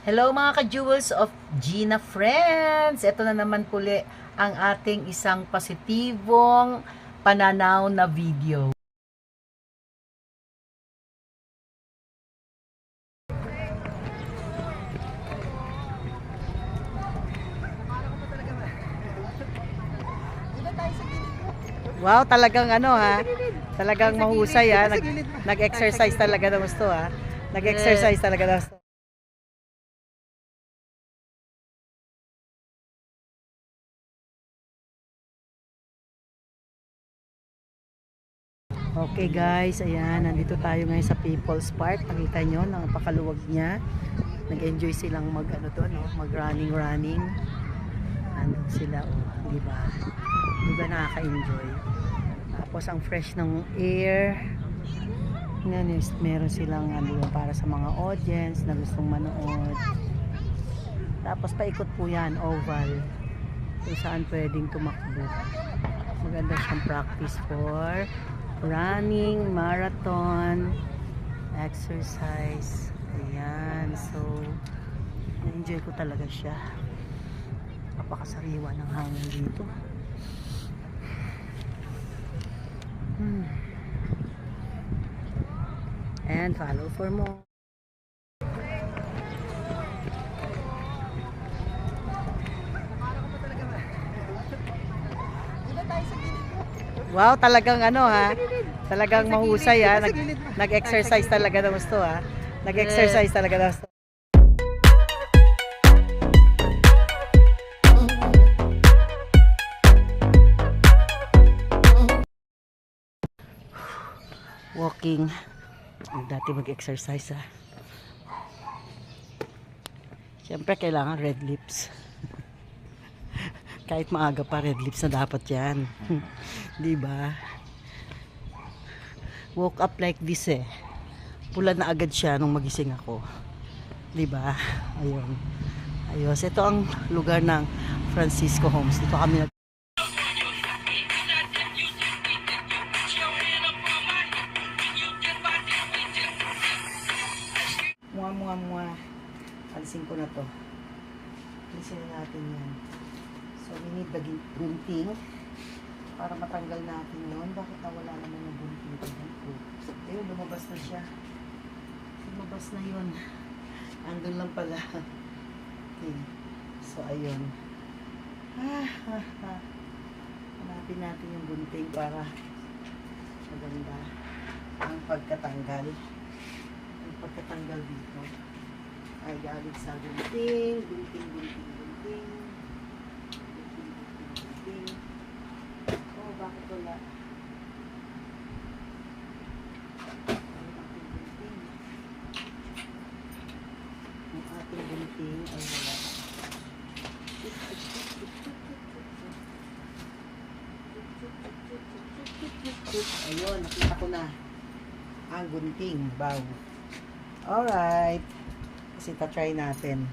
Hello mga ka-jewels of Gina Friends! Ito na naman puli ang ating isang positibong pananaw na video. Wow, talagang talagang mahusay ha. Nag-exercise talaga ng gusto ha. Nag-exercise talaga ng gusto. Okay guys, ayan, nandito tayo ngayon sa People's Park. Nakita nyo, napakaluwag niya. Nag-enjoy silang mag-running. Andun sila, di ba? Di ba nakaka-enjoy? Tapos ang fresh ng air. Yan, meron silang para sa mga audience na gustong manood. Tapos paikot po yan, oval. Kung saan pwedeng tumakbo. Maganda siyang practice for running, marathon, exercise. Ayan, so na-enjoy ko talaga siya. Napakasariwa ng hangin dito. And follow for more. Wow, talagang talagang mahusay ha. Nag-exercise talaga ng gusto ha. Nag-exercise talaga ng gusto. Walking. Dati mag-exercise ha. Siyempre kailangan red lips. Kahit maaga pa, red lips na dapat yan. Diba? Woke up like this eh. Pula na agad siya nung magising ako. Diba? Ayun. Ayos. Ito ang lugar ng Francisco Homes. Dito kami Mua. Alisin ko na to. Alisin na natin yan. So, we need the gunting para matanggal natin yun. Bakit nawala naman yung gunting? Ayun, lumabas na siya. Lumabas na yun. Andun lang pala. Okay. So, ayun. Hanapin natin yung gunting para maganda ang pagkatanggal. Ang pagkatanggal dito ay galing sa gunting. Oh, bakit wala? Ang ating gunting ay wala. Ayun, nakita ko na ang gunting. Wow. Alright. Kasi ta-try natin.